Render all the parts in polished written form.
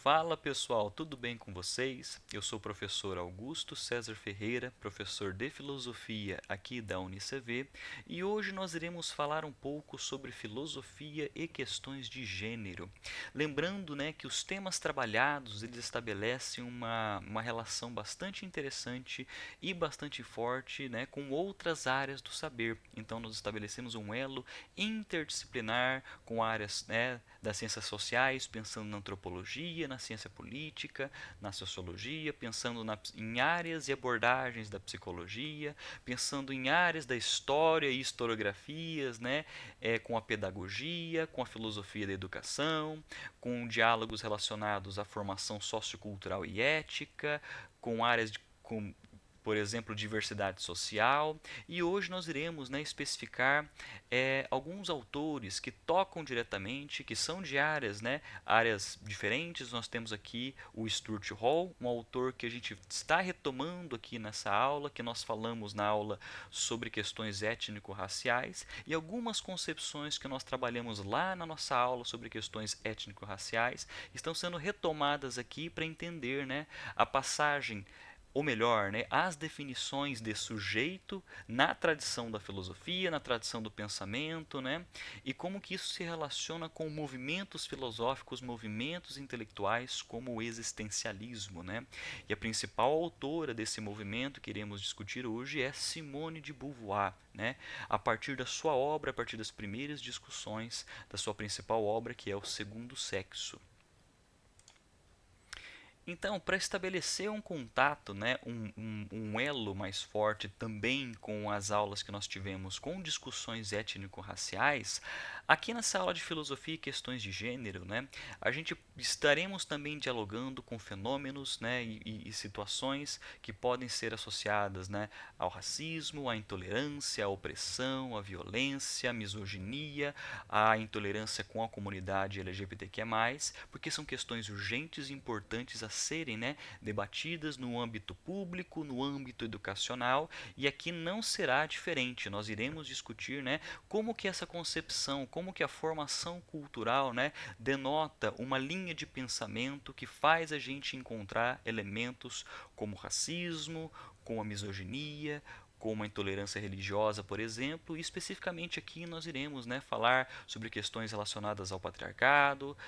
Fala pessoal, tudo bem com vocês? Eu sou o professor Augusto César Ferreira, professor de filosofia aqui da UniCV, e hoje nós iremos falar um pouco sobre filosofia e questões de gênero. Lembrando, que os temas trabalhados eles estabelecem uma relação bastante interessante e bastante forte, com outras áreas do saber. Então nós estabelecemos um elo interdisciplinar com áreas, das ciências sociais, pensando na antropologia, na ciência política, na sociologia, pensando em áreas e abordagens da psicologia, pensando em áreas da história e historiografias, com a pedagogia, com a filosofia da educação, com diálogos relacionados à formação sociocultural e ética, com áreas com, por exemplo, diversidade social. E hoje nós iremos, especificar alguns autores que tocam diretamente, que são de áreas, áreas diferentes. Nós temos aqui o Stuart Hall, um autor que a gente está retomando aqui nessa aula, que nós falamos na aula sobre questões étnico-raciais, e algumas concepções que nós trabalhamos lá na nossa aula sobre questões étnico-raciais estão sendo retomadas aqui para entender, a passagem, ou melhor, as definições de sujeito na tradição da filosofia, na tradição do pensamento, e como que isso se relaciona com movimentos filosóficos, movimentos intelectuais, como o existencialismo. E a principal autora desse movimento que iremos discutir hoje é Simone de Beauvoir, a partir da sua obra, a partir das primeiras discussões da sua principal obra, que é O Segundo Sexo. Então, para estabelecer um contato, um elo mais forte também com as aulas que nós tivemos com discussões étnico-raciais, aqui nessa aula de filosofia e questões de gênero, a gente estaremos também dialogando com fenômenos, e situações que podem ser associadas, ao racismo, à intolerância, à opressão, à violência, à misoginia, à intolerância com a comunidade LGBTQ+, porque são questões urgentes e importantes a serem, debatidas no âmbito público, no âmbito educacional, e aqui não será diferente. Nós iremos discutir, como que essa concepção, como que a formação cultural, denota uma linha de pensamento que faz a gente encontrar elementos como racismo, como a misoginia, como a intolerância religiosa, por exemplo, e especificamente aqui nós iremos, falar sobre questões relacionadas ao patriarcado,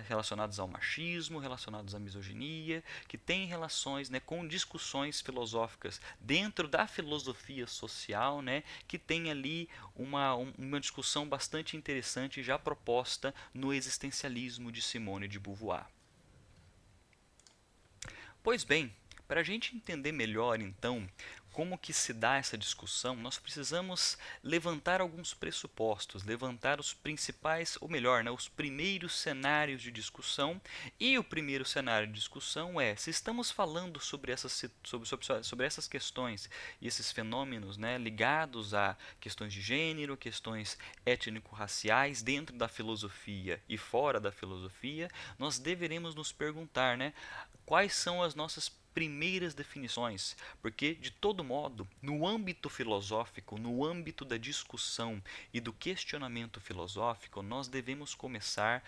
relacionadas ao machismo, relacionadas à misoginia, que têm relações, com discussões filosóficas dentro da filosofia social, que tem ali uma discussão bastante interessante já proposta no existencialismo de Simone de Beauvoir. Pois bem, para a gente entender melhor, então, como que se dá essa discussão, nós precisamos levantar alguns pressupostos, levantar os principais, ou melhor, os primeiros cenários de discussão. E o primeiro cenário de discussão é, se estamos falando sobre essas questões e esses fenômenos, ligados a questões de gênero, questões étnico-raciais dentro da filosofia e fora da filosofia, nós deveremos nos perguntar, quais são as nossas primeiras definições, porque de todo modo, no âmbito filosófico, no âmbito da discussão e do questionamento filosófico, nós devemos começar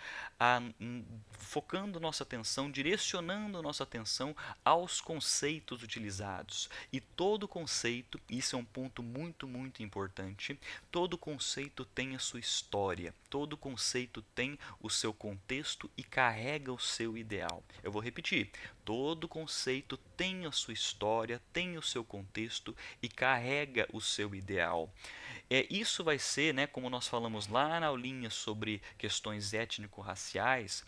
focando nossa atenção, direcionando nossa atenção aos conceitos utilizados. E todo conceito, isso é um ponto muito, muito importante, todo conceito tem a sua história, todo conceito tem o seu contexto e carrega o seu ideal. Eu vou repetir. Todo conceito tem a sua história, tem o seu contexto e carrega o seu ideal. Isso vai ser, como nós falamos lá na aulinha sobre questões étnico-raciais,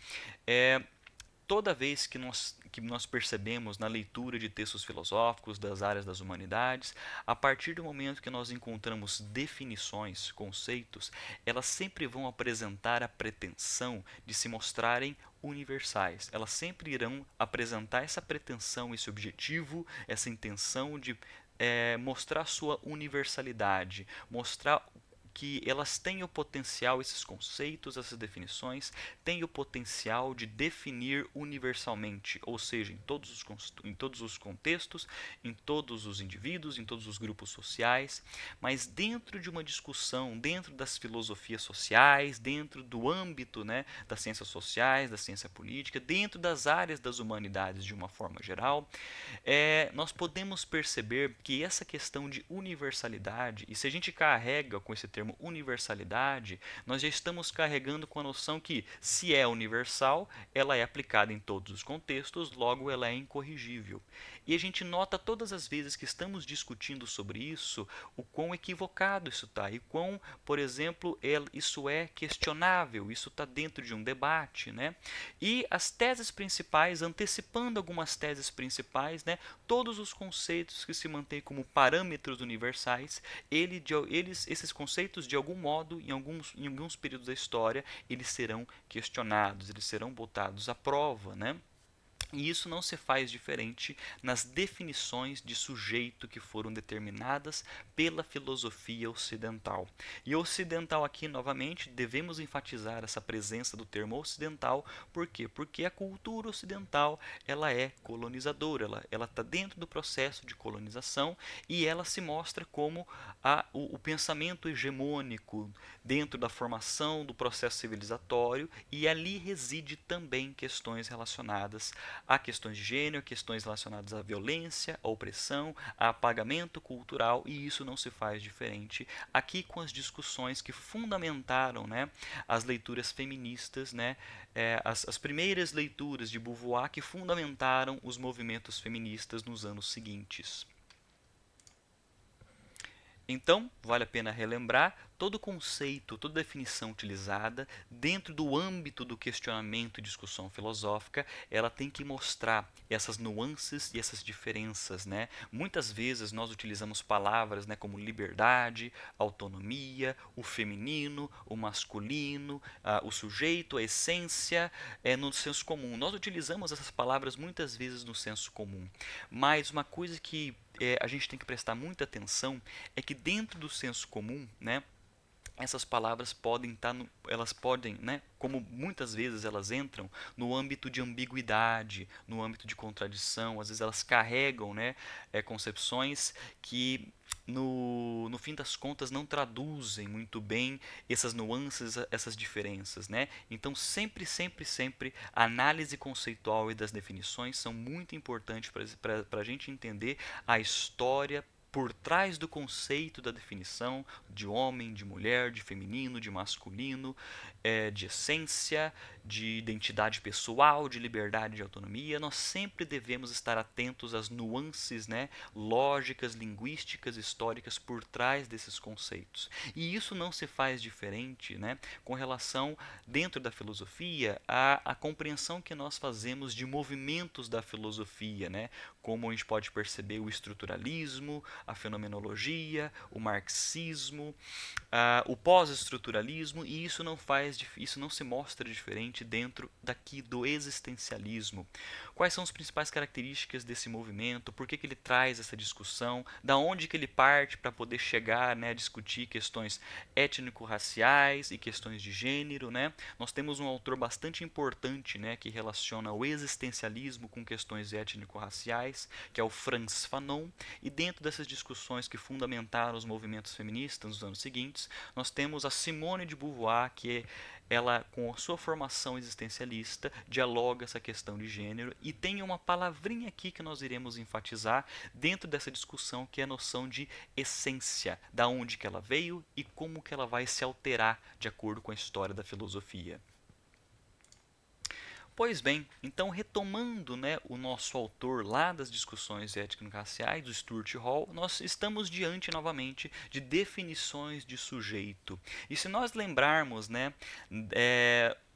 toda vez que nós percebemos na leitura de textos filosóficos das áreas das humanidades, a partir do momento que nós encontramos definições, conceitos, elas sempre vão apresentar a pretensão de se mostrarem universais. Elas sempre irão apresentar essa pretensão, esse objetivo, essa intenção de mostrar sua universalidade, mostrar que elas têm o potencial, esses conceitos, essas definições, têm o potencial de definir universalmente, ou seja, em todos os contextos, em todos os indivíduos, em todos os grupos sociais, mas dentro de uma discussão, dentro das filosofias sociais, dentro do âmbito, né, das ciências sociais, da ciência política, dentro das áreas das humanidades de uma forma geral, nós podemos perceber que essa questão de universalidade, e se a gente carrega com esse termo universalidade, nós já estamos carregando com a noção que, se é universal, ela é aplicada em todos os contextos, logo ela é incorrigível. E a gente nota todas as vezes que estamos discutindo sobre isso, o quão equivocado isso está, e quão, por exemplo, isso é questionável, isso está dentro de um debate, né? E as teses principais, antecipando algumas teses principais, né, todos os conceitos que se mantêm como parâmetros universais, esses conceitos, de algum modo, em alguns períodos da história, eles serão questionados, eles serão botados à prova, né? E isso não se faz diferente nas definições de sujeito que foram determinadas pela filosofia ocidental. E ocidental aqui, novamente, devemos enfatizar essa presença do termo ocidental. Por quê? Porque a cultura ocidental ela é colonizadora, ela está dentro do processo de colonização e ela se mostra como o pensamento hegemônico dentro da formação do processo civilizatório, e ali reside também questões relacionadas a questões de gênero, questões relacionadas à violência, à opressão, a apagamento cultural, e isso não se faz diferente aqui com as discussões que fundamentaram, né, as leituras feministas, né, as primeiras leituras de Beauvoir que fundamentaram os movimentos feministas nos anos seguintes. Então, vale a pena relembrar todo conceito, toda definição utilizada dentro do âmbito do questionamento e discussão filosófica, ela tem que mostrar essas nuances e essas diferenças, né? Muitas vezes nós utilizamos palavras, né, como liberdade, autonomia, o feminino, o masculino, o sujeito, a essência, no senso comum. Nós utilizamos essas palavras muitas vezes no senso comum, mas uma coisa que a gente tem que prestar muita atenção é que dentro do senso comum, né, essas palavras podem estar, elas podem, né, como muitas vezes elas entram no âmbito de ambiguidade, no âmbito de contradição, às vezes elas carregam, né, concepções que no fim das contas não traduzem muito bem essas nuances, essas diferenças, né? Então sempre a análise conceitual e das definições são muito importantes para a gente entender a história por trás do conceito da definição de homem, de mulher, de feminino, de masculino, de essência, de identidade pessoal, de liberdade, de autonomia. Nós sempre devemos estar atentos às nuances, né, lógicas, linguísticas, históricas por trás desses conceitos. E isso não se faz diferente, né, com relação, dentro da filosofia, à compreensão que nós fazemos de movimentos da filosofia, né, como a gente pode perceber o estruturalismo, a fenomenologia, o marxismo, o pós-estruturalismo, e isso não se mostra diferente dentro daqui do existencialismo. Quais são as principais características desse movimento? Por que ele traz essa discussão? Da onde que ele parte para poder chegar, né, a discutir questões étnico-raciais e questões de gênero, né? Nós temos um autor bastante importante, né, que relaciona o existencialismo com questões étnico-raciais, que é o Frantz Fanon, e dentro dessas discussões que fundamentaram os movimentos feministas nos anos seguintes, nós temos a Simone de Beauvoir, que ela, com a sua formação existencialista, dialoga essa questão de gênero, e tem uma palavrinha aqui que nós iremos enfatizar dentro dessa discussão, que é a noção de essência, da onde que ela veio e como que ela vai se alterar de acordo com a história da filosofia. Pois bem, então retomando, né, o nosso autor lá das discussões étnico-raciais, do Stuart Hall, nós estamos diante novamente de definições de sujeito. E se nós lembrarmos, né,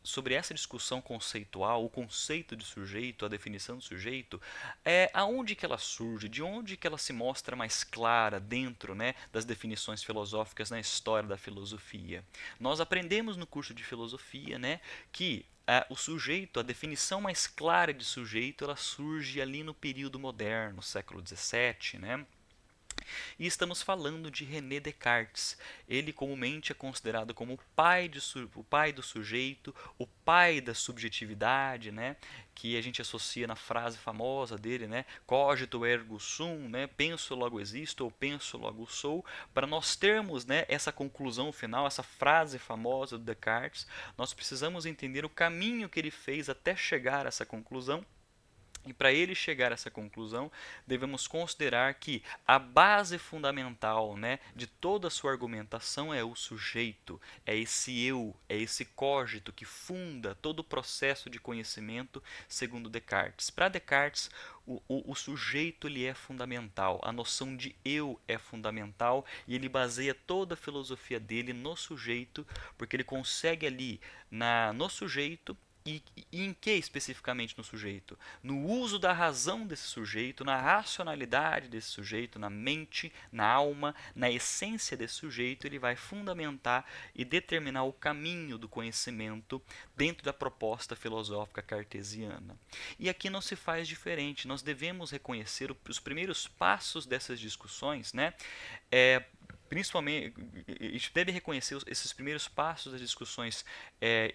sobre essa discussão conceitual, o conceito de sujeito, a definição do sujeito, aonde que ela surge, de onde que ela se mostra mais clara dentro, né, das definições filosóficas na história da filosofia. Nós aprendemos no curso de filosofia, né, que o sujeito, a definição mais clara de sujeito, ela surge ali no período moderno, século XVII, né? E estamos falando de René Descartes. Ele comumente é considerado como o pai do sujeito, o pai da subjetividade, né? Que a gente associa na frase famosa dele, né? Cogito ergo sum, né? Penso logo existo ou penso logo sou. Para nós termos, né, essa conclusão final, essa frase famosa do Descartes, nós precisamos entender o caminho que ele fez até chegar a essa conclusão. E para ele chegar a essa conclusão, devemos considerar que a base fundamental, né, de toda a sua argumentação é o sujeito, é esse eu, é esse cogito que funda todo o processo de conhecimento segundo Descartes. Para Descartes, o sujeito ele é fundamental, a noção de eu é fundamental e ele baseia toda a filosofia dele no sujeito, porque ele consegue ali no sujeito. E em que especificamente no sujeito? No uso da razão desse sujeito, na racionalidade desse sujeito, na mente, na alma, na essência desse sujeito, ele vai fundamentar e determinar o caminho do conhecimento dentro da proposta filosófica cartesiana. E aqui não se faz diferente, nós devemos reconhecer os primeiros passos dessas discussões, né? Principalmente, a gente deve reconhecer esses primeiros passos das discussões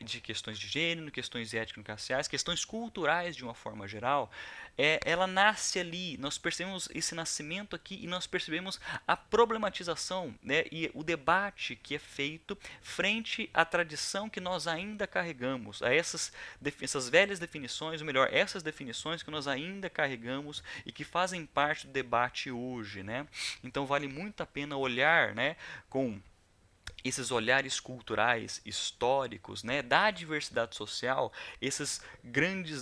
de questões de gênero, questões étnico-raciais, questões culturais de uma forma geral. Ela nasce ali, nós percebemos esse nascimento aqui e nós percebemos a problematização, né, e o debate que é feito frente à tradição que nós ainda carregamos, a essas velhas definições, ou melhor, essas definições que nós ainda carregamos e que fazem parte do debate hoje, né? Então vale muito a pena olhar, né, com esses olhares culturais, históricos, né, da diversidade social, essas grandes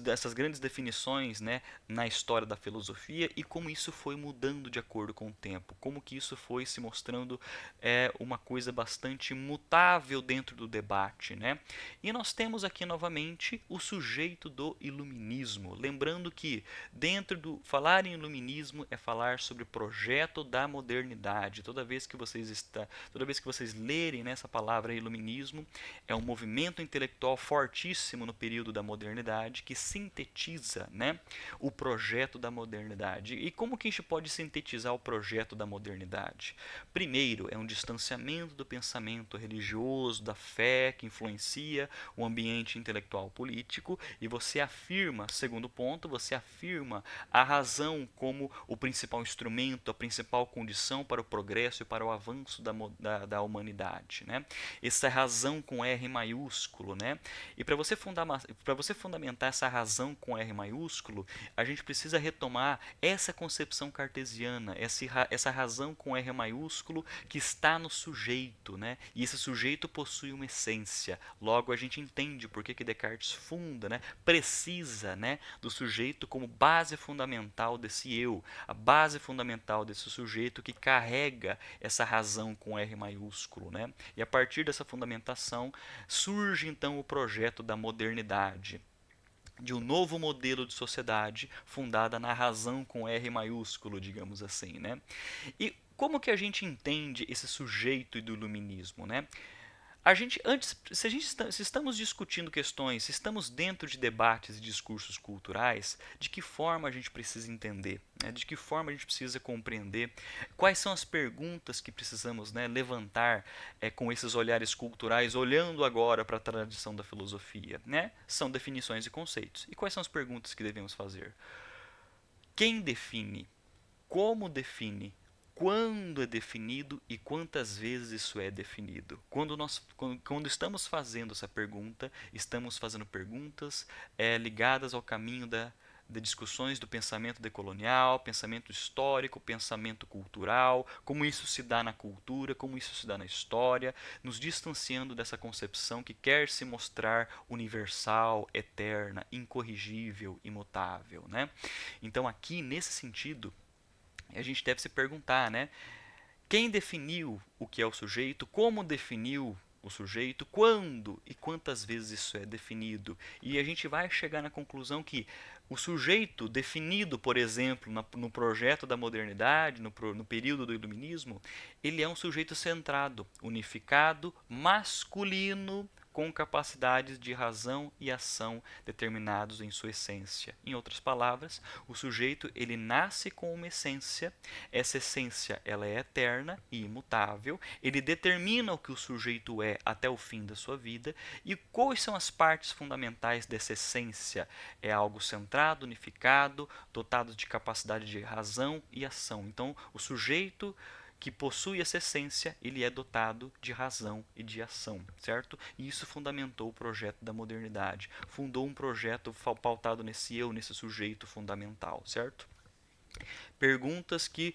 definições, né, na história da filosofia e como isso foi mudando de acordo com o tempo, como que isso foi se mostrando uma coisa bastante mutável dentro do debate, né? E nós temos aqui novamente o sujeito do iluminismo, lembrando que dentro do falar em iluminismo é falar sobre o projeto da modernidade. Toda vez que vocês lerem nessa palavra iluminismo, é um movimento intelectual fortíssimo no período da modernidade que sintetiza, né, o projeto da modernidade. E como que a gente pode sintetizar o projeto da modernidade? Primeiro, é um distanciamento do pensamento religioso, da fé que influencia o ambiente intelectual político, e você afirma, segundo ponto, você afirma a razão como o principal instrumento, a principal condição para o progresso e para o avanço da humanidade, né? Essa razão com R maiúsculo, né? E para você fundamentar essa razão com R maiúsculo, a gente precisa retomar essa concepção cartesiana, essa razão com R maiúsculo que está no sujeito, né? E esse sujeito possui uma essência. Logo a gente entende por que Descartes funda, né? Precisa, né, do sujeito como base fundamental desse eu, a base fundamental desse sujeito que carrega essa razão com R maiúsculo, né? E a partir dessa fundamentação surge então o projeto da modernidade, de um novo modelo de sociedade fundada na razão com R maiúsculo, digamos assim, né? E como que a gente entende esse sujeito do iluminismo, né? Se estamos discutindo questões, se estamos dentro de debates e discursos culturais, de que forma a gente precisa entender, né? De que forma a gente precisa compreender, quais são as perguntas que precisamos, né, levantar com esses olhares culturais, olhando agora para a tradição da filosofia, né? São definições e conceitos. E quais são as perguntas que devemos fazer? Quem define? Como define? Quando é definido e quantas vezes isso é definido. Quando estamos fazendo essa pergunta, estamos fazendo perguntas ligadas ao caminho de discussões do pensamento decolonial, pensamento histórico, pensamento cultural, como isso se dá na cultura, como isso se dá na história, nos distanciando dessa concepção que quer se mostrar universal, eterna, incorrigível, imutável, né? Então aqui, nesse sentido, a gente deve se perguntar, né? Quem definiu o que é o sujeito? Como definiu o sujeito? Quando e quantas vezes isso é definido? E a gente vai chegar na conclusão que o sujeito definido, por exemplo, no projeto da modernidade, no período do iluminismo, ele é um sujeito centrado, unificado, masculino, com capacidades de razão e ação determinados em sua essência. Em outras palavras, o sujeito ele nasce com uma essência, essa essência ela é eterna e imutável, ele determina o que o sujeito é até o fim da sua vida. E quais são as partes fundamentais dessa essência? É algo centrado, unificado, dotado de capacidade de razão e ação. Então, o sujeito que possui essa essência, ele é dotado de razão e de ação, certo? E isso fundamentou o projeto da modernidade. Fundou um projeto pautado nesse eu, nesse sujeito fundamental, certo? Perguntas que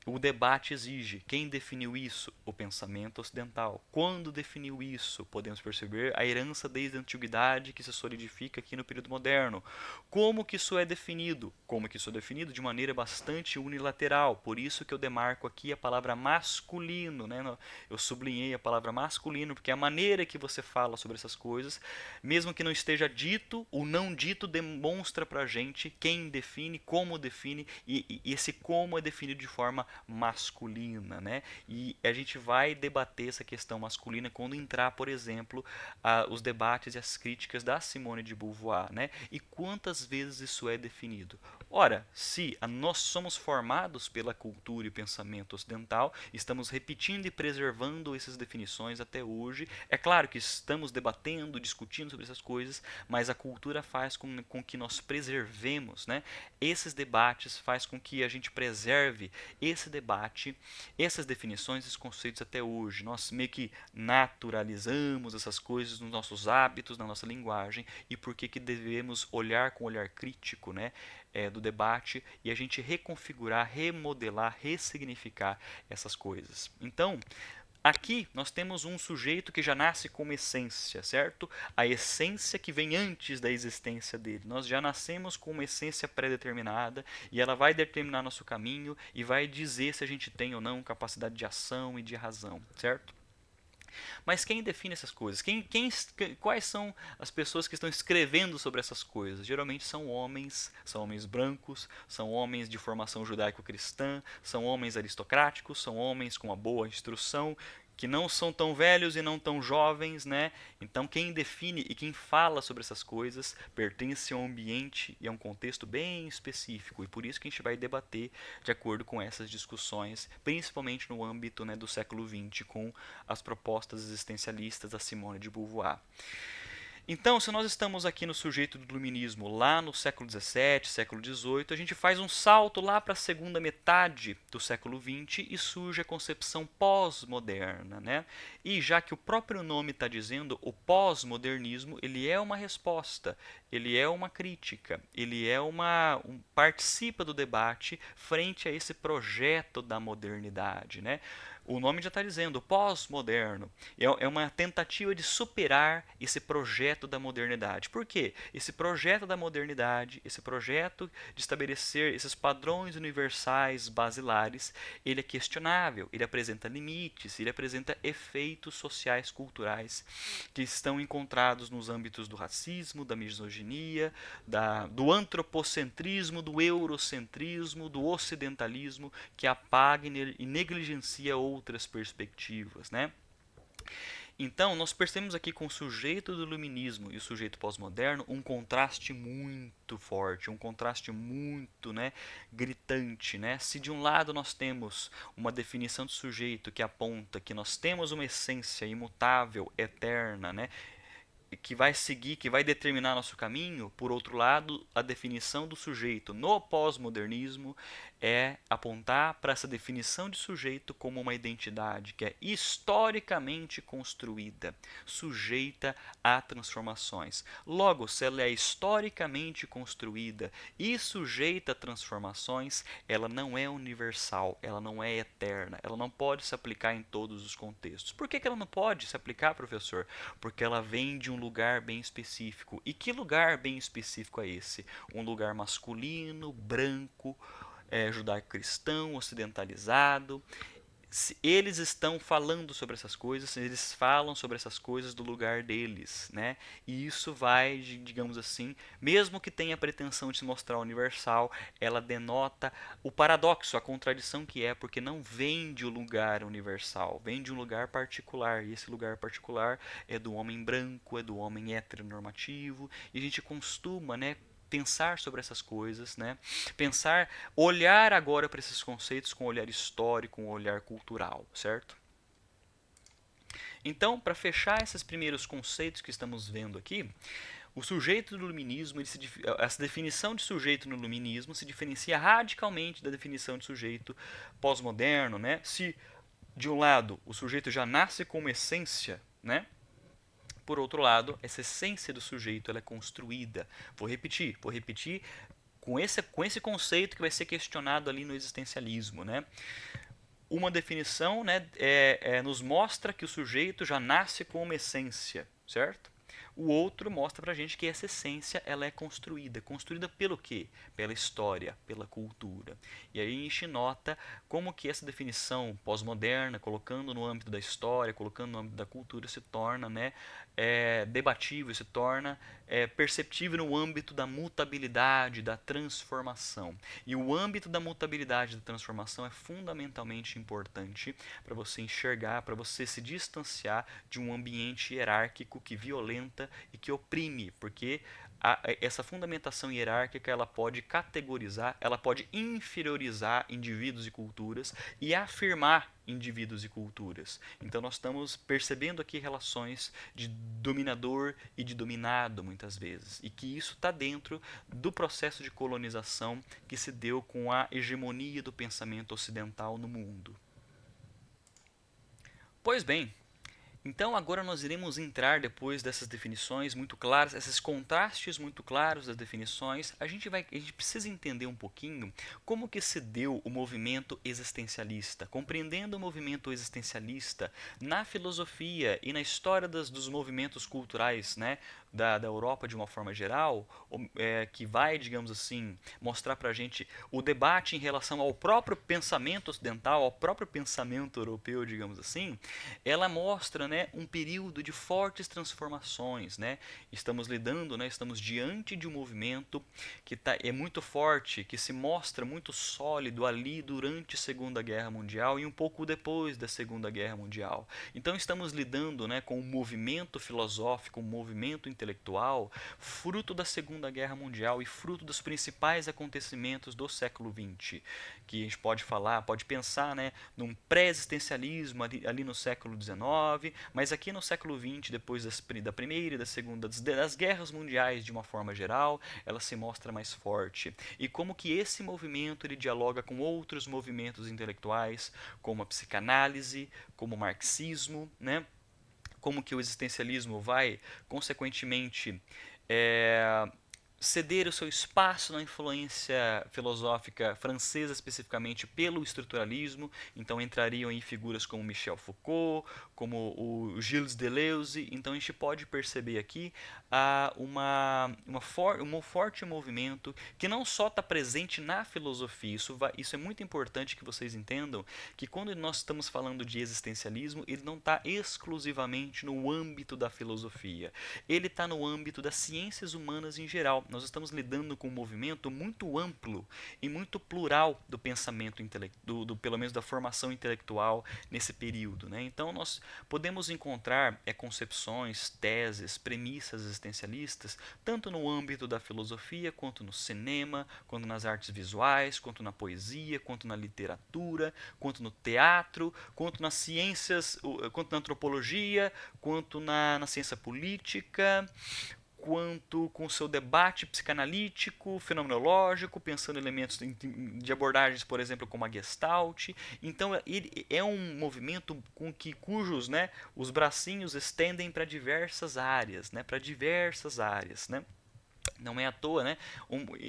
o debate exige. Quem definiu isso? O pensamento ocidental. Quando definiu isso? Podemos perceber a herança desde a antiguidade que se solidifica aqui no período moderno. Como que isso é definido? Como que isso é definido? De maneira bastante unilateral. Por isso que eu demarco aqui a palavra masculino, né? Eu sublinhei a palavra masculino, porque a maneira que você fala sobre essas coisas, mesmo que não esteja dito, o não dito demonstra pra gente quem define, como define, e esse como é definido de forma masculina, né? E a gente vai debater essa questão masculina quando entrar, por exemplo, os debates e as críticas da Simone de Beauvoir, né? E quantas vezes isso é definido? Ora, se nós somos formados pela cultura e pensamento ocidental, estamos repetindo e preservando essas definições até hoje. É claro que estamos debatendo, discutindo sobre essas coisas, mas a cultura faz com que nós preservemos, né? Esses debates faz com que a gente preserve esse debate, essas definições, esses conceitos até hoje. Nós meio que naturalizamos essas coisas nos nossos hábitos, na nossa linguagem, e por que devemos olhar com um olhar crítico, né, do debate, e a gente reconfigurar, remodelar, ressignificar essas coisas. Então, aqui nós temos um sujeito que já nasce com uma essência, certo? A essência que vem antes da existência dele. Nós já nascemos com uma essência pré-determinada e ela vai determinar nosso caminho e vai dizer se a gente tem ou não capacidade de ação e de razão, certo? Mas quem define essas coisas? Quais são as pessoas que estão escrevendo sobre essas coisas? Geralmente são homens brancos, são homens de formação judaico-cristã, são homens aristocráticos, são homens com uma boa instrução, que não são tão velhos e não tão jovens, né? Então quem define e quem fala sobre essas coisas pertence a um ambiente e a um contexto bem específico, e por isso que a gente vai debater de acordo com essas discussões, principalmente no âmbito, né, do século XX, com as propostas existencialistas da Simone de Beauvoir. Então, se nós estamos aqui no sujeito do iluminismo lá no século XVII, século XVIII, a gente faz um salto lá para a segunda metade do século XX e surge a concepção pós-moderna, né? E já que o próprio nome está dizendo, o pós-modernismo, ele é uma resposta, ele é uma crítica, ele é participa do debate frente a esse projeto da modernidade, né? O nome já está dizendo, pós-moderno. É uma tentativa de superar esse projeto da modernidade. Por quê? Esse projeto da modernidade, esse projeto de estabelecer esses padrões universais basilares, ele é questionável, ele apresenta limites, ele apresenta efeitos sociais culturais que estão encontrados nos âmbitos do racismo, da misoginia, do antropocentrismo, do eurocentrismo, do ocidentalismo, que apaga e negligencia outras perspectivas, né? Então, nós percebemos aqui com o sujeito do iluminismo e o sujeito pós-moderno um contraste muito forte, um contraste muito, né, gritante, né? Se de um lado nós temos uma definição de sujeito que aponta que nós temos uma essência imutável, eterna, né, que vai seguir, que vai determinar nosso caminho, por outro lado, a definição do sujeito no pós-modernismo é apontar para essa definição de sujeito como uma identidade que é historicamente construída, sujeita a transformações. Logo, se ela é historicamente construída e sujeita a transformações, ela não é universal, ela não é eterna, ela não pode se aplicar em todos os contextos. Por que ela não pode se aplicar, professor? Porque ela vem de um lugar bem específico. E que lugar bem específico é esse? Um lugar masculino, branco, judaico-cristão, ocidentalizado, eles estão falando sobre essas coisas, eles falam sobre essas coisas do lugar deles, né? E isso vai, digamos assim, mesmo que tenha a pretensão de se mostrar universal, ela denota o paradoxo, a contradição que é, porque não vem de um lugar universal, vem de um lugar particular, e esse lugar particular é do homem branco, é do homem heteronormativo, e a gente costuma, né, pensar sobre essas coisas, né? Pensar, olhar agora para esses conceitos com um olhar histórico, com um olhar cultural, certo? Então, para fechar esses primeiros conceitos que estamos vendo aqui, o sujeito do iluminismo, essa definição de sujeito no iluminismo se diferencia radicalmente da definição de sujeito pós-moderno, né? Se de um lado o sujeito já nasce como essência, né? Por outro lado, essa essência do sujeito ela é construída. Vou repetir com esse conceito que vai ser questionado ali no existencialismo, né? Uma definição, né, nos mostra que o sujeito já nasce com uma essência, certo? O outro mostra pra gente que essa essência ela é construída. Construída pelo quê? Pela história, pela cultura. E aí a gente nota como que essa definição pós-moderna, colocando no âmbito da história, colocando no âmbito da cultura, se torna, né, debatível, se torna perceptível no âmbito da mutabilidade, da transformação. E o âmbito da mutabilidade, da transformação é fundamentalmente importante para você enxergar, para você se distanciar de um ambiente hierárquico que violenta e que oprime, porque essa fundamentação hierárquica ela pode categorizar, ela pode inferiorizar indivíduos e culturas e afirmar indivíduos e culturas. Então nós estamos percebendo aqui relações de dominador e de dominado muitas vezes, e que isso está dentro do processo de colonização que se deu com a hegemonia do pensamento ocidental no mundo. Pois bem, então agora nós iremos entrar depois dessas definições muito claras, esses contrastes muito claros das definições, a gente precisa entender um pouquinho como que se deu o movimento existencialista, compreendendo o movimento existencialista na filosofia e na história dos movimentos culturais, né, da Europa de uma forma geral, que vai, digamos assim, mostrar para a gente o debate em relação ao próprio pensamento ocidental, ao próprio pensamento europeu, digamos assim, ela mostra, né, um período de fortes transformações, né? Estamos lidando, né, estamos diante de um movimento que é muito forte, que se mostra muito sólido ali durante a Segunda Guerra Mundial e um pouco depois da Segunda Guerra Mundial. Então estamos lidando, né, com um movimento filosófico, um movimento intelectual, fruto da Segunda Guerra Mundial e fruto dos principais acontecimentos do século XX, que a gente pode falar, pode pensar, né, num pré-existencialismo ali no século XIX, mas aqui no século XX, depois da primeira e da segunda, das guerras mundiais de uma forma geral, ela se mostra mais forte. E como que esse movimento ele dialoga com outros movimentos intelectuais, como a psicanálise, como o marxismo, né? Como que o existencialismo vai, consequentemente, é, ceder o seu espaço na influência filosófica francesa, especificamente pelo estruturalismo. Então entrariam em figuras como Michel Foucault, como o Gilles Deleuze. Então a gente pode perceber aqui um forte movimento que não só está presente na filosofia, isso é muito importante que vocês entendam, que quando nós estamos falando de existencialismo, ele não está exclusivamente no âmbito da filosofia, ele está no âmbito das ciências humanas em geral. Nós estamos lidando com um movimento muito amplo e muito plural do pensamento pelo menos da formação intelectual nesse período, né? Então nós podemos encontrar concepções, teses, premissas existencialistas tanto no âmbito da filosofia, quanto no cinema, quanto nas artes visuais, quanto na poesia, quanto na literatura, quanto no teatro, quanto nas ciências, quanto na antropologia, quanto na ciência política, quanto com seu debate psicanalítico, fenomenológico, pensando em elementos de abordagens, por exemplo, como a Gestalt. Então, ele é um movimento cujos, né, os bracinhos estendem para diversas áreas, né, para diversas áreas, né? Não é à toa, né?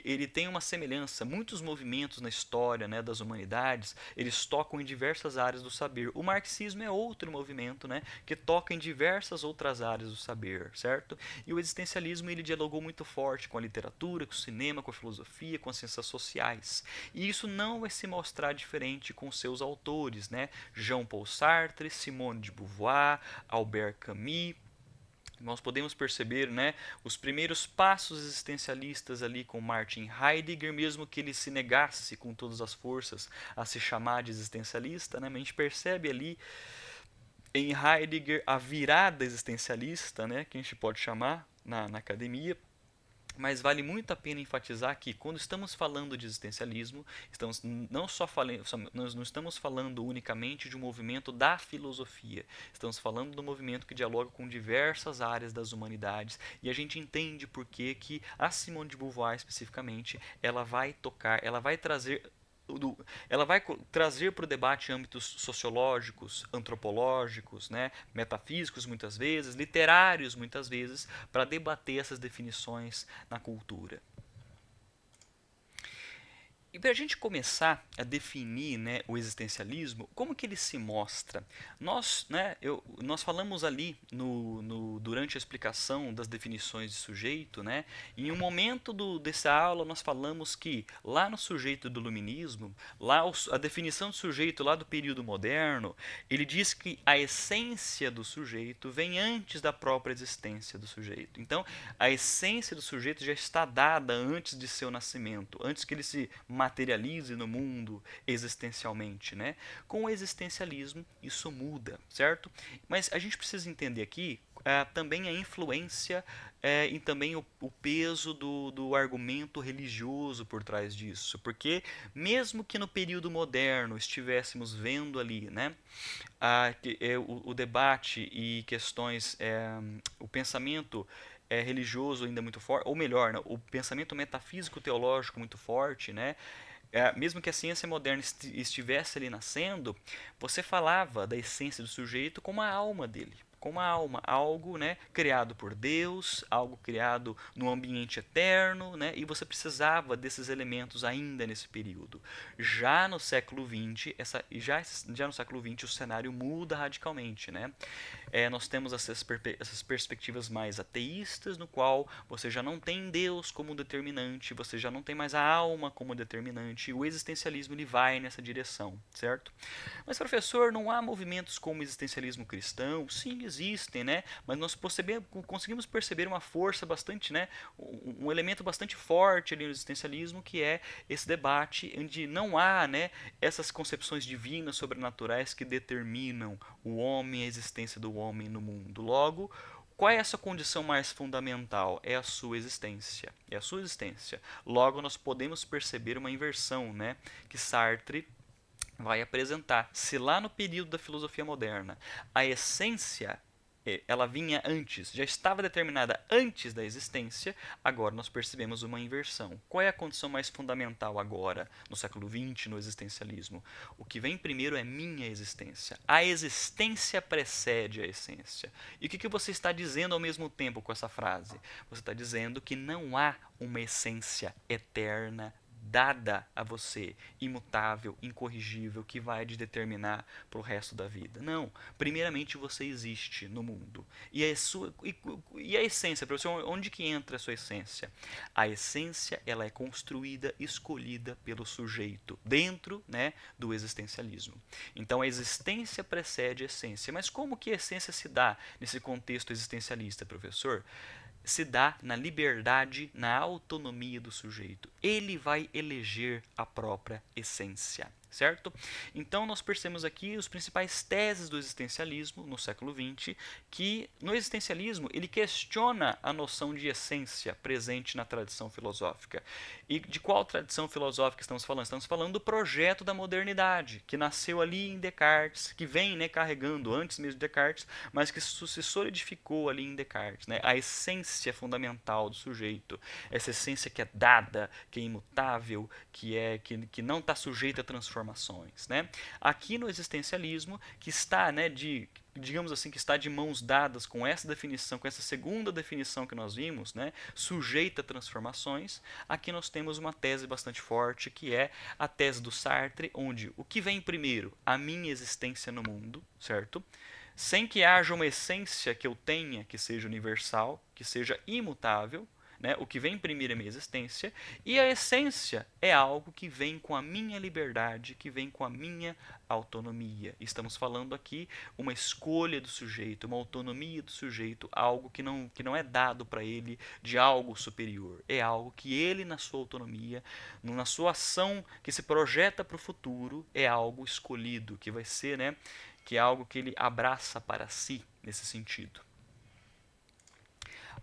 Ele tem uma semelhança. Muitos movimentos na história, né, das humanidades, eles tocam em diversas áreas do saber. O marxismo é outro movimento, né, que toca em diversas outras áreas do saber, certo? E o existencialismo ele dialogou muito forte com a literatura, com o cinema, com a filosofia, com as ciências sociais. E isso não vai se mostrar diferente com seus autores, né? Jean-Paul Sartre, Simone de Beauvoir, Albert Camus. Nós podemos perceber, né, os primeiros passos existencialistas ali com Martin Heidegger, mesmo que ele se negasse com todas as forças a se chamar de existencialista, né, mas a gente percebe ali em Heidegger a virada existencialista, né, que a gente pode chamar na academia. Mas vale muito a pena enfatizar que quando estamos falando de existencialismo, estamos não só falando, nós não estamos falando unicamente de um movimento da filosofia, estamos falando do movimento que dialoga com diversas áreas das humanidades e a gente entende por que a Simone de Beauvoir especificamente, ela vai tocar, ela vai trazer para o debate âmbitos sociológicos, antropológicos, né, metafísicos muitas vezes, literários muitas vezes, para debater essas definições na cultura. E para a gente começar a definir, né, o existencialismo, como que ele se mostra? Nós falamos ali durante a explicação das definições de sujeito, né, em um momento dessa aula nós falamos que lá no sujeito do iluminismo, a definição de sujeito lá do período moderno, ele diz que a essência do sujeito vem antes da própria existência do sujeito. Então, a essência do sujeito já está dada antes de seu nascimento, antes que ele se materialize no mundo existencialmente, né? Com o existencialismo isso muda, certo? Mas a gente precisa entender aqui também a influência e também o peso do argumento religioso por trás disso, porque mesmo que no período moderno estivéssemos vendo ali, né, o debate e questões, o pensamento religioso ainda muito forte, ou melhor, né, o pensamento metafísico teológico muito forte, né? Mesmo que a ciência moderna estivesse ali nascendo, você falava da essência do sujeito como a alma dele, como a alma, algo, né, criado por Deus, algo criado no ambiente eterno, né, e você precisava desses elementos ainda nesse período. Já no século XX, já no século XX o cenário muda radicalmente, né? Nós temos essas perspectivas mais ateístas, no qual você já não tem Deus como determinante, você já não tem mais a alma como determinante, e o existencialismo ele vai nessa direção, certo? Mas, professor, não há movimentos como o existencialismo cristão? Sim, existem, né? Mas nós conseguimos perceber uma força bastante, né? Um elemento bastante forte ali no existencialismo, que é esse debate onde não há, né, essas concepções divinas sobrenaturais que determinam o homem, a existência do homem no mundo. Logo, qual é essa condição mais fundamental? É a sua existência. É a sua existência. Logo, nós podemos perceber uma inversão, né, que Sartre vai apresentar. Se lá no período da filosofia moderna a essência ela vinha antes, já estava determinada antes da existência, agora nós percebemos uma inversão. Qual é a condição mais fundamental agora, no século XX, no existencialismo? O que vem primeiro é minha existência. A existência precede a essência. E o que você está dizendo ao mesmo tempo com essa frase? Você está dizendo que não há uma essência eterna dada a você, imutável, incorrigível, que vai te determinar para o resto da vida. Não. Primeiramente você existe no mundo. E a essência, professor, onde que entra a sua essência? A essência ela é construída, escolhida pelo sujeito, dentro, né, do existencialismo. Então a existência precede a essência. Mas como que a essência se dá nesse contexto existencialista, professor? Se dá na liberdade, na autonomia do sujeito. Ele vai eleger a própria essência, certo? Então nós percebemos aqui os principais teses do existencialismo no século XX, que no existencialismo ele questiona a noção de essência presente na tradição filosófica. E de qual tradição filosófica estamos falando? Estamos falando do projeto da modernidade, que nasceu ali em Descartes, que vem, né, carregando antes mesmo de Descartes, mas que se solidificou ali em Descartes, né? A essência fundamental do sujeito, essa essência que é dada, que é imutável, que não está sujeita a transformações, né? Aqui no existencialismo, que está, né, digamos assim, que está de mãos dadas com essa definição, com essa segunda definição que nós vimos, né, sujeita a transformações, aqui nós temos uma tese bastante forte, que é a tese do Sartre, onde o que vem primeiro? A minha existência no mundo, certo? Sem que haja uma essência que eu tenha que seja universal, que seja imutável, né? O que vem primeiro é a minha existência, e a essência é algo que vem com a minha liberdade, que vem com a minha autonomia. Estamos falando aqui uma escolha do sujeito, uma autonomia do sujeito, algo que não é dado para ele de algo superior. É algo que ele, na sua autonomia, na sua ação que se projeta para o futuro, é algo escolhido, que vai ser, né, que é algo que ele abraça para si nesse sentido.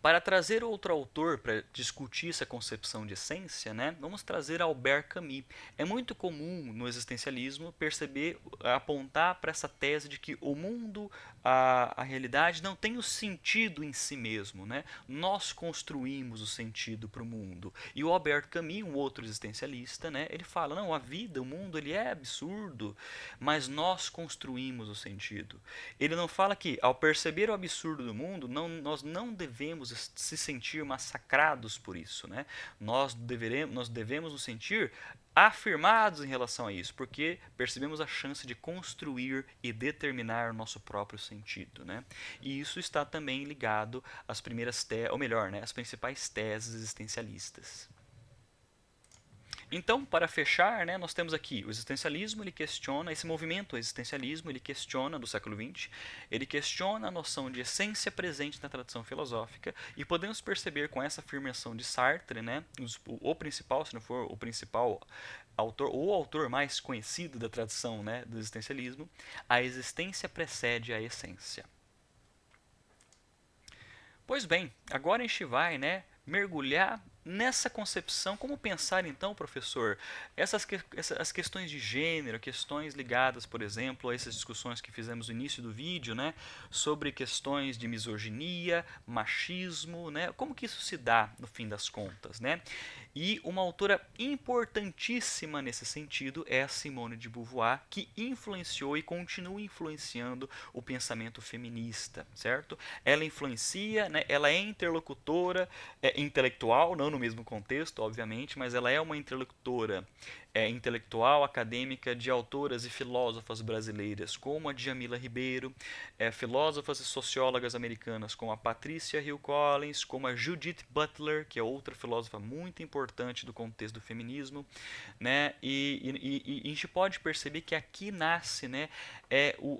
Para trazer outro autor para discutir essa concepção de essência, né, vamos trazer Albert Camus. É muito comum no existencialismo perceber, apontar para essa tese de que o mundo, a realidade, não tem o sentido em si mesmo. Né? Nós construímos o sentido para o mundo. E o Albert Camus, um outro existencialista, né, ele fala, não, a vida, o mundo, ele é absurdo, mas nós construímos o sentido. Ele não fala que, ao perceber o absurdo do mundo, nós não devemos se sentir massacrados por isso. Né? Nós devemos nos sentir afirmados em relação a isso, porque percebemos a chance de construir e determinar o nosso próprio sentido. Né? E isso está também ligado às primeiras ou melhor, né, às principais teses existencialistas. Então, para fechar, né, nós temos aqui o existencialismo, ele questiona, esse movimento existencialismo, ele questiona, do século XX, ele questiona a noção de essência presente na tradição filosófica, e podemos perceber com essa afirmação de Sartre, né, o principal, se não for o principal autor, ou o autor mais conhecido da tradição, né, do existencialismo, a existência precede a essência. Pois bem, agora a gente vai, né, mergulhar nessa concepção. Como pensar então, professor, as questões de gênero, questões ligadas, por exemplo, a essas discussões que fizemos no início do vídeo, né, sobre questões de misoginia, machismo, né, como que isso se dá no fim das contas, né? E uma autora importantíssima nesse sentido é a Simone de Beauvoir, que influenciou e continua influenciando o pensamento feminista, certo? Ela influencia, né, ela é interlocutora, intelectual, não no mesmo contexto, obviamente, mas ela é uma interlocutora intelectual, acadêmica de autoras e filósofas brasileiras como a Djamila Ribeiro, filósofas e sociólogas americanas como a Patricia Hill Collins, como a Judith Butler, que é outra filósofa muito importante do contexto do feminismo, né? E a gente pode perceber que aqui nasce, né,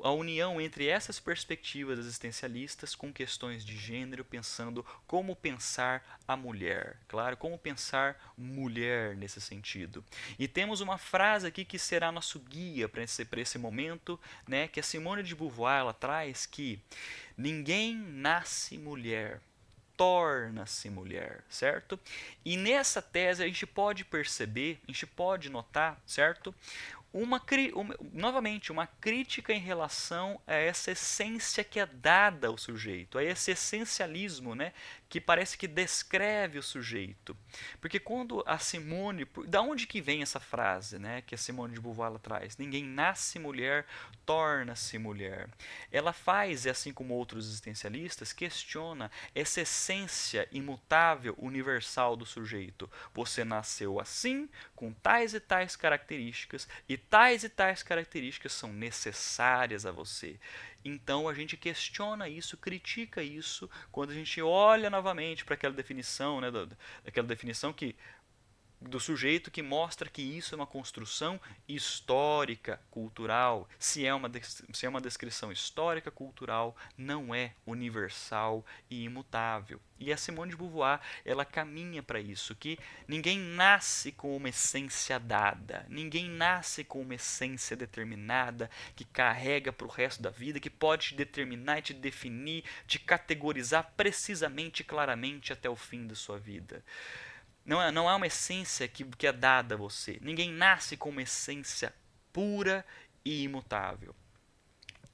a união entre essas perspectivas existencialistas com questões de gênero, pensando como pensar a mulher, claro, como pensar mulher nesse sentido. E temos uma frase aqui que será nosso guia para esse momento, né, que a Simone de Beauvoir ela traz que ninguém nasce mulher, torna-se mulher, certo? E nessa tese a gente pode perceber, a gente pode notar, certo? Novamente, uma crítica em relação a essa essência que é dada ao sujeito, a esse essencialismo, né, que parece que descreve o sujeito. Porque quando a Simone... Da onde que vem essa frase, né, que a Simone de Beauvoir traz? Ninguém nasce mulher, torna-se mulher. Ela faz, assim como outros existencialistas, questiona essa essência imutável, universal do sujeito. Você nasceu assim, com tais e tais características, e tais características são necessárias a você. Então a gente questiona isso, critica isso, quando a gente olha novamente para aquela definição, né, daquela definição do sujeito que mostra que isso é uma construção histórica, cultural. Se é uma descrição histórica, cultural, não é universal e imutável. E a Simone de Beauvoir, ela caminha para isso, que ninguém nasce com uma essência dada, ninguém nasce com uma essência determinada, que carrega para o resto da vida, que pode te determinar e te definir, te categorizar precisamente e claramente até o fim da sua vida. Não é uma essência que é dada a você. Ninguém nasce com uma essência pura e imutável.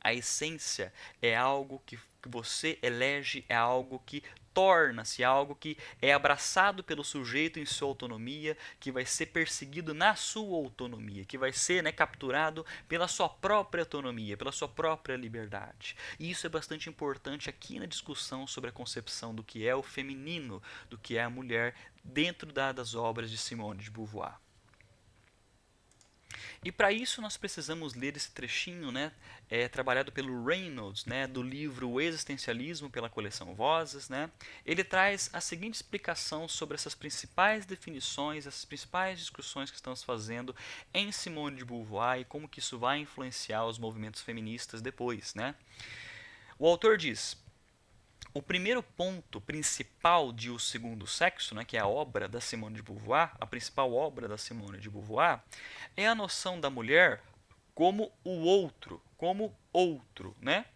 A essência é algo que você elege, é algo que torna-se algo que é abraçado pelo sujeito em sua autonomia, que vai ser perseguido na sua autonomia, que vai ser, né, capturado pela sua própria autonomia, pela sua própria liberdade. E isso é bastante importante aqui na discussão sobre a concepção do que é o feminino, do que é a mulher, dentro das obras de Simone de Beauvoir. E para isso nós precisamos ler esse trechinho, né, trabalhado pelo Reynolds, né, do livro O Existencialismo, pela coleção Vozes. Né. Ele traz a seguinte explicação sobre essas principais definições, essas principais discussões que estamos fazendo em Simone de Beauvoir e como que isso vai influenciar os movimentos feministas depois. Né. O autor diz: o primeiro ponto principal de O Segundo Sexo, né, que é a obra da Simone de Beauvoir, a principal obra da Simone de Beauvoir, é a noção da mulher como o outro, né?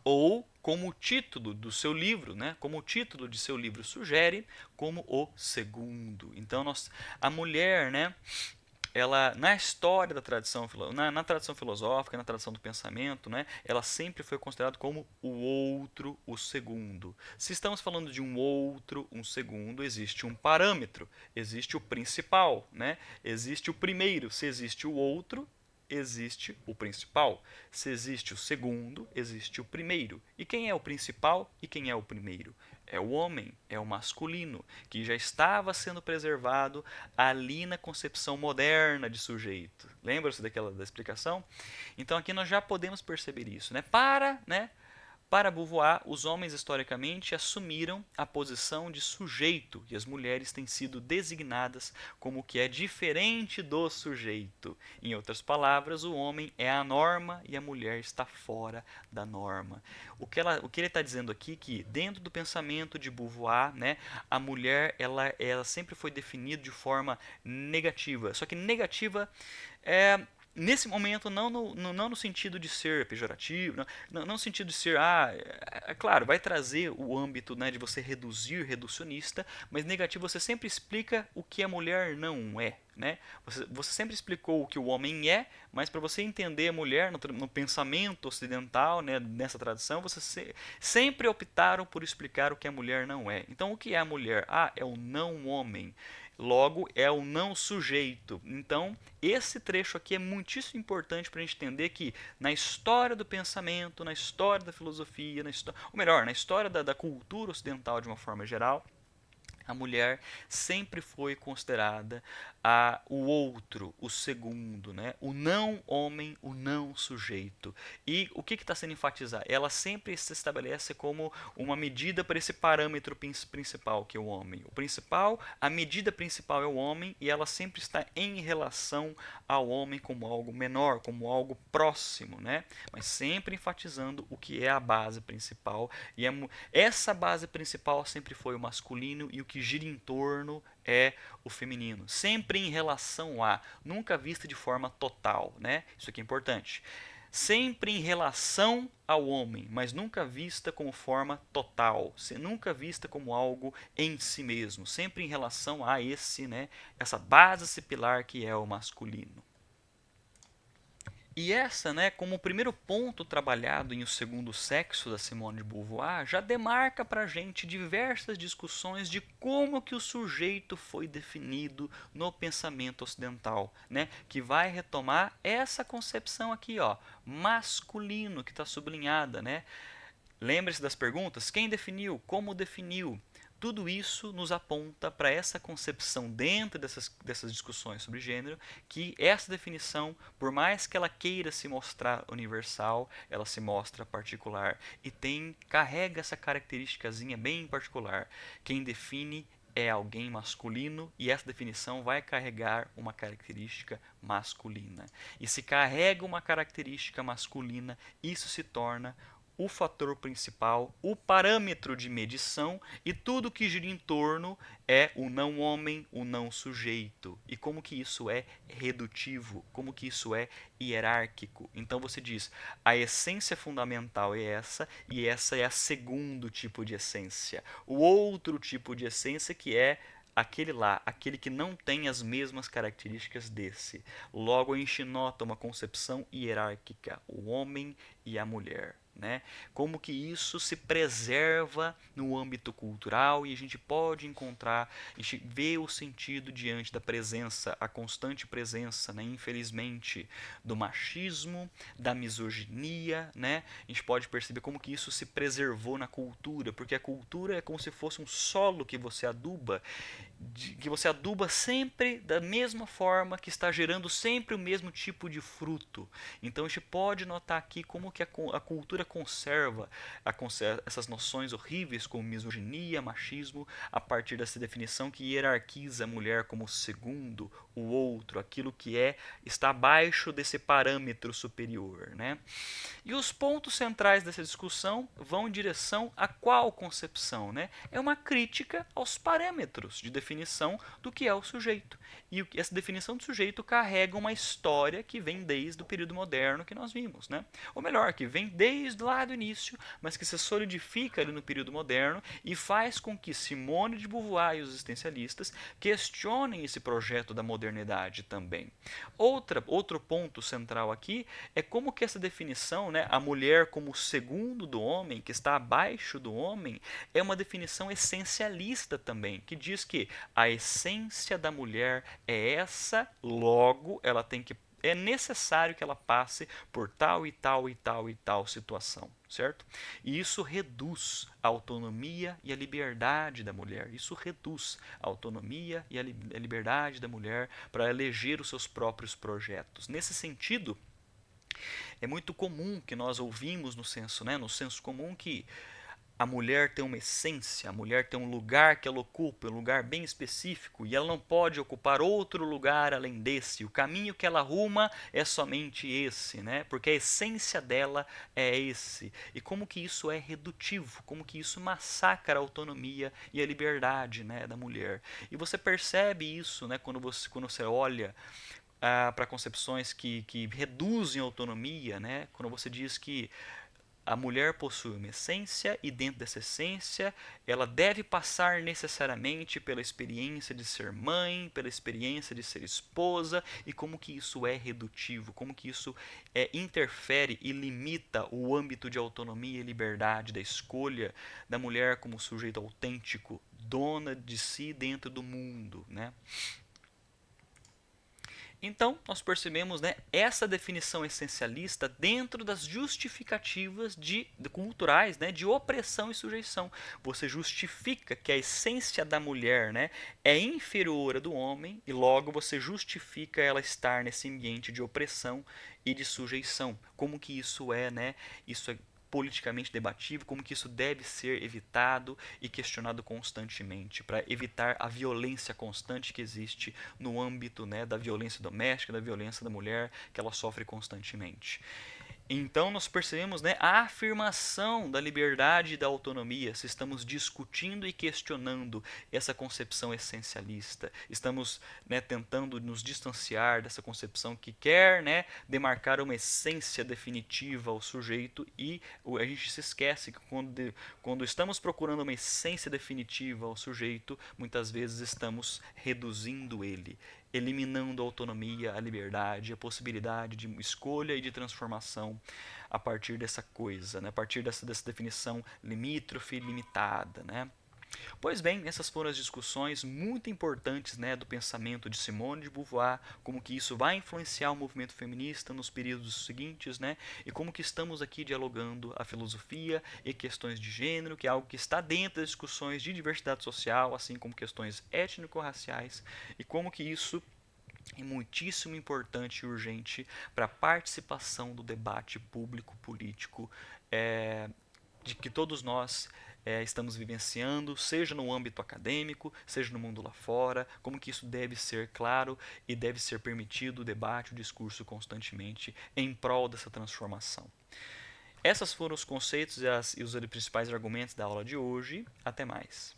Ou como o título do seu livro, né? Como o título de seu livro sugere, como o segundo. Então, a mulher, né, ela, na história da tradição, na tradição filosófica, na tradição do pensamento, né, ela sempre foi considerada como o outro, o segundo. Se estamos falando de um outro, um segundo, existe um parâmetro, existe o principal, né, existe o primeiro. Se existe o outro, existe o principal. Se existe o segundo, existe o primeiro. E quem é o principal e quem é o primeiro? É o homem, é o masculino, que já estava sendo preservado ali na concepção moderna de sujeito. Lembra-se da explicação? Então aqui nós já podemos perceber isso. Para Beauvoir, os homens historicamente assumiram a posição de sujeito e as mulheres têm sido designadas como o que é diferente do sujeito. Em outras palavras, o homem é a norma e a mulher está fora da norma. O que ele está dizendo aqui é que dentro do pensamento de Beauvoir, né, a mulher ela sempre foi definida de forma negativa. Só que negativa nesse momento, não no sentido de ser pejorativo, não no sentido de ser, claro, vai trazer o âmbito, né, de você reduzir, reducionista, mas negativo você sempre explica o que a mulher não é. Né? Você sempre explicou o que o homem é, mas para você entender a mulher no pensamento ocidental, né, nessa tradição, você sempre optaram por explicar o que a mulher não é. Então, o que é a mulher? É o não homem. Logo, é o não sujeito. Então, esse trecho aqui é muitíssimo importante para a gente entender que na história do pensamento, na história da filosofia, ou melhor, na história da cultura ocidental de uma forma geral, a mulher sempre foi considerada o outro, o segundo, né? O não homem, o não sujeito. E o que está sendo enfatizado? Ela sempre se estabelece como uma medida para esse parâmetro principal, que é o homem. A medida principal é o homem e ela sempre está em relação ao homem como algo menor, como algo próximo, né? Mas sempre enfatizando o que é a base principal. E essa base principal sempre foi o masculino e o que gira em torno é o feminino, sempre em relação nunca vista de forma total, né? Isso aqui é importante. Sempre em relação ao homem, mas nunca vista como forma total, nunca vista como algo em si mesmo, sempre em relação a essa base, esse pilar que é o masculino. E essa, né, como o primeiro ponto trabalhado em O Segundo Sexo da Simone de Beauvoir, já demarca para a gente diversas discussões de como que o sujeito foi definido no pensamento ocidental, né, que vai retomar essa concepção aqui, masculino, que está sublinhada, né? Lembre-se das perguntas: quem definiu? Como definiu? Tudo isso nos aponta para essa concepção dentro dessas discussões sobre gênero, que essa definição, por mais que ela queira se mostrar universal, ela se mostra particular e carrega essa característicazinha bem particular. Quem define é alguém masculino e essa definição vai carregar uma característica masculina. E se carrega uma característica masculina, isso se torna o fator principal, o parâmetro de medição, e tudo que gira em torno é o não homem, o não sujeito. E como que isso é redutivo, como que isso é hierárquico. Então você diz, a essência fundamental é essa, e essa é a segundo tipo de essência. O outro tipo de essência que é aquele que não tem as mesmas características desse. Logo a gente nota uma concepção hierárquica, o homem e a mulher. né? Como que isso se preserva no âmbito cultural e a gente pode encontrar, a gente vê o sentido diante da presença, a constante presença, né, infelizmente, do machismo, da misoginia, né? A gente pode perceber como que isso se preservou na cultura, porque a cultura é como se fosse um solo que você aduba, que você aduba sempre da mesma forma, que está gerando sempre o mesmo tipo de fruto. Então a gente pode notar aqui como que a cultura conserva essas noções horríveis como misoginia, machismo, a partir dessa definição que hierarquiza a mulher como segundo, o outro, aquilo que está abaixo desse parâmetro superior, né? E os pontos centrais dessa discussão vão em direção a qual concepção, né? É uma crítica aos parâmetros de definição do que é o sujeito. E essa definição de sujeito carrega uma história que vem desde o período moderno que nós vimos, né? Ou melhor, que vem desde lá do início, mas que se solidifica ali no período moderno e faz com que Simone de Beauvoir e os existencialistas questionem esse projeto da modernidade também. Outro ponto central aqui é como que essa definição, né, a mulher como segundo do homem, que está abaixo do homem, é uma definição essencialista também, que diz que a essência da mulher é essa, logo ela tem que é necessário que ela passe por tal e tal e tal e tal situação, certo? E isso reduz a autonomia e a liberdade da mulher. Isso reduz a autonomia e a liberdade da mulher para eleger os seus próprios projetos. Nesse sentido, é muito comum que nós ouvimos no senso, né, no senso comum, que a mulher tem uma essência, a mulher tem um lugar que ela ocupa, um lugar bem específico, e ela não pode ocupar outro lugar além desse. O caminho que ela arruma é somente esse, né? Porque a essência dela é esse. E como que isso é redutivo, como que isso massacra a autonomia e a liberdade, né, da mulher. E você percebe isso, né, quando você olha para concepções que reduzem a autonomia, né? Quando você diz que a mulher possui uma essência e dentro dessa essência ela deve passar necessariamente pela experiência de ser mãe, pela experiência de ser esposa, e como que isso é redutivo, como que isso interfere e limita o âmbito de autonomia e liberdade da escolha da mulher como sujeito autêntico, dona de si dentro do mundo, né? Então, nós percebemos, né, essa definição essencialista dentro das justificativas culturais, né, de opressão e sujeição. Você justifica que a essência da mulher, né, é inferior à do homem e logo você justifica ela estar nesse ambiente de opressão e de sujeição. Como que isso é, né? Isso é politicamente debatível, como que isso deve ser evitado e questionado constantemente para evitar a violência constante que existe no âmbito, né, da violência doméstica, da violência da mulher que ela sofre constantemente. Então nós percebemos, né, a afirmação da liberdade e da autonomia, se estamos discutindo e questionando essa concepção essencialista, estamos, né, tentando nos distanciar dessa concepção que quer, né, demarcar uma essência definitiva ao sujeito, e a gente se esquece que quando estamos procurando uma essência definitiva ao sujeito, muitas vezes estamos reduzindo ele, eliminando a autonomia, a liberdade, a possibilidade de escolha e de transformação a partir dessa coisa, né? A partir dessa definição limítrofe e limitada, né? Pois bem, essas foram as discussões muito importantes, né, do pensamento de Simone de Beauvoir, como que isso vai influenciar o movimento feminista nos períodos seguintes, né, e como que estamos aqui dialogando a filosofia e questões de gênero, que é algo que está dentro das discussões de diversidade social, assim como questões étnico-raciais, e como que isso é muitíssimo importante e urgente para a participação do debate público-político, de que todos nós estamos vivenciando, seja no âmbito acadêmico, seja no mundo lá fora, como que isso deve ser claro e deve ser permitido o debate, o discurso constantemente em prol dessa transformação. Esses foram os conceitos e os principais argumentos da aula de hoje. Até mais.